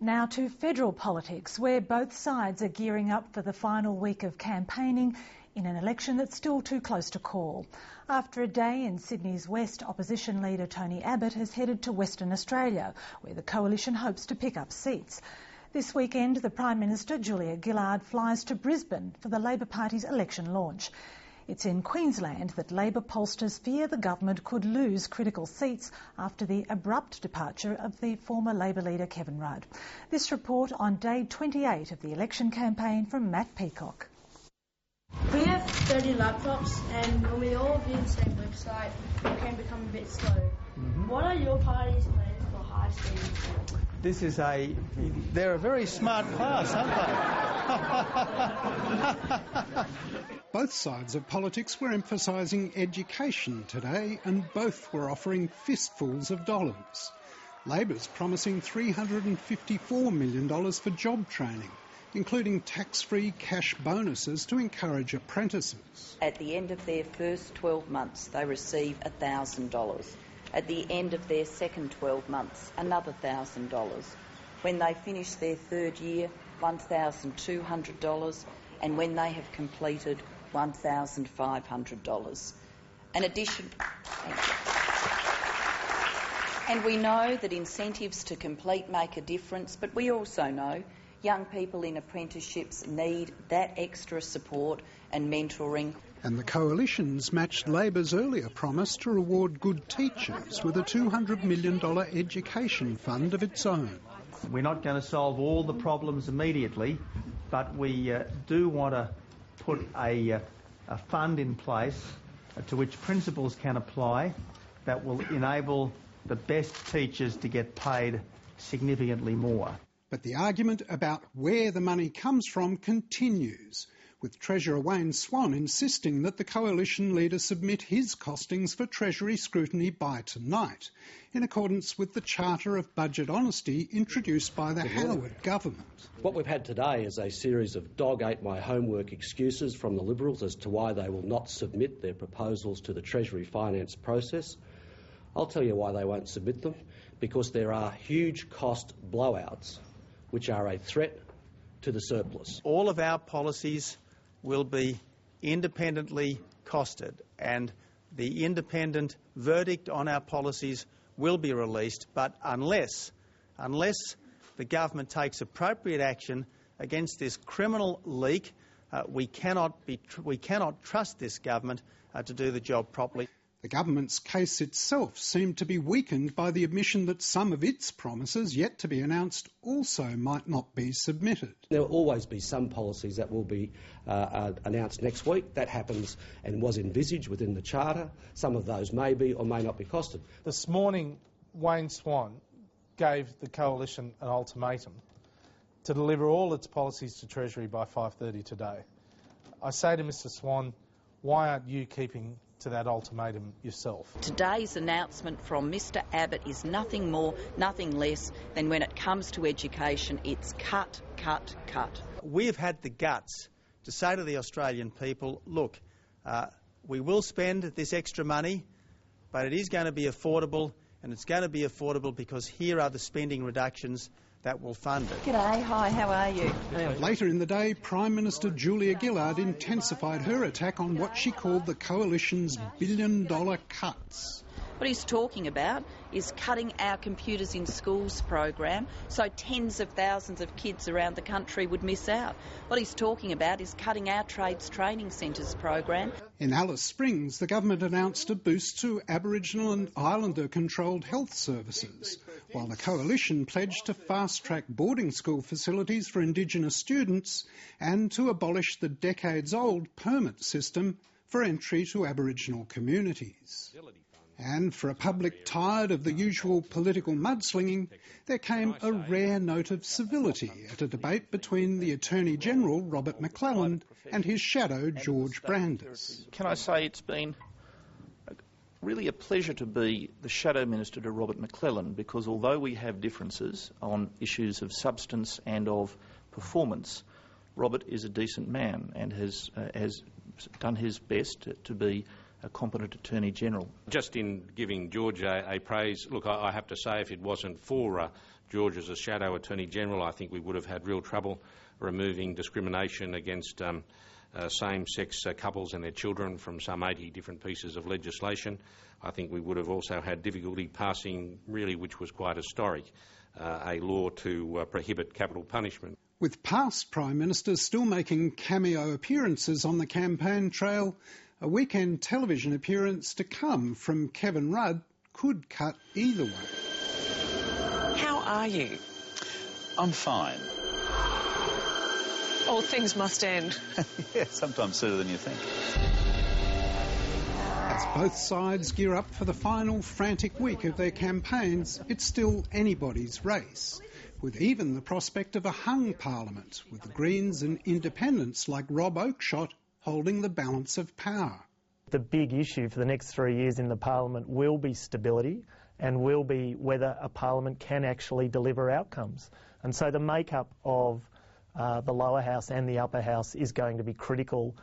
Now to federal politics, where both sides are gearing up for the final week of campaigning in an election that's still too close to call. After a day in Sydney's West, opposition leader Tony Abbott has headed to Western Australia, where the coalition hopes to pick up seats. This weekend, the Prime Minister, Julia Gillard, flies to Brisbane for the Labor Party's election launch. It's in Queensland that Labor pollsters fear the government could lose critical seats after the abrupt departure of the former Labor leader Kevin Rudd. This report on day 28 of the election campaign from Matt Peacock. We have 30 laptops, and when we all view the same website, it can become a bit slow. What are your party's plans for high speed? They're a very smart class, aren't they? Both sides of politics were emphasising education today, and both were offering fistfuls of dollars. Labor's promising $354 million for job training, including tax-free cash bonuses to encourage apprentices. At the end of their first 12 months, they receive $1,000. At the end of their second 12 months, another $1,000. When they finish their third year, $1,200, and when they have completed, $1,500. And we know that incentives to complete make a difference, but we also know young people in apprenticeships need that extra support and mentoring. And the coalition's matched Labor's earlier promise to reward good teachers with a $200 million education fund of its own. We're not going to solve all the problems immediately, but we do want to put a fund in place to which principals can apply that will enable the best teachers to get paid significantly more. But the argument about where the money comes from continues, with Treasurer Wayne Swan insisting that the coalition leader submit his costings for Treasury scrutiny by tonight, in accordance with the Charter of Budget Honesty introduced by the Howard government. What we've had today is a series of dog-ate-my-homework excuses from the Liberals as to why they will not submit their proposals to the Treasury finance process. I'll tell you why they won't submit them, because there are huge cost blowouts which are a threat to the surplus. All of our policies will be independently costed, and the independent verdict on our policies will be released, but unless the government takes appropriate action against this criminal leak, we cannot trust this government to do the job properly. The government's case itself seemed to be weakened by the admission that some of its promises, yet to be announced, also might not be submitted. There will always be some policies that will be announced next week. That happens and was envisaged within the Charter. Some of those may be or may not be costed. This morning, Wayne Swan gave the coalition an ultimatum to deliver all its policies to Treasury by 5:30 today. I say to Mr Swan, why aren't you keeping to that ultimatum yourself? Today's announcement from Mr Abbott is nothing more, nothing less than when it comes to education, it's cut, cut, cut. We have had the guts to say to the Australian people, look, we will spend this extra money, but it is going to be affordable, and it's going to be affordable because here are the spending reductions that will fund it. G'day, hi, how are you? Later in the day, Prime Minister Julia Gillard intensified her attack on what she called the coalition's billion-dollar cuts. What he's talking about is cutting our Computers in Schools program so tens of thousands of kids around the country would miss out. What he's talking about is cutting our Trades Training Centres program. In Alice Springs, the government announced a boost to Aboriginal and Islander-controlled health services, while the coalition pledged to fast-track boarding school facilities for Indigenous students and to abolish the decades-old permit system for entry to Aboriginal communities. And for a public tired of the usual political mudslinging, there came a rare note of civility at a debate between the Attorney-General, Robert McClelland, and his shadow, George Brandis. Can I say it's been really a pleasure to be the Shadow Minister to Robert McClelland, because although we have differences on issues of substance and of performance, Robert is a decent man and has done his best to be a competent Attorney-General. Just in giving George a praise, look, I have to say if it wasn't for George as a shadow Attorney-General, I think we would have had real trouble removing discrimination against same-sex couples and their children from some 80 different pieces of legislation. I think we would have also had difficulty passing, really, which was quite historic, a law to prohibit capital punishment. With past Prime Ministers still making cameo appearances on the campaign trail, a weekend television appearance to come from Kevin Rudd could cut either way. How are you? I'm fine. All things must end. Yeah, sometimes sooner than you think. As both sides gear up for the final frantic week of their campaigns, it's still anybody's race, with even the prospect of a hung parliament, with the Greens and independents like Rob Oakeshott holding the balance of power. The big issue for the next 3 years in the parliament will be stability and will be whether a parliament can actually deliver outcomes. And so the makeup of the lower house and the upper house is going to be critical.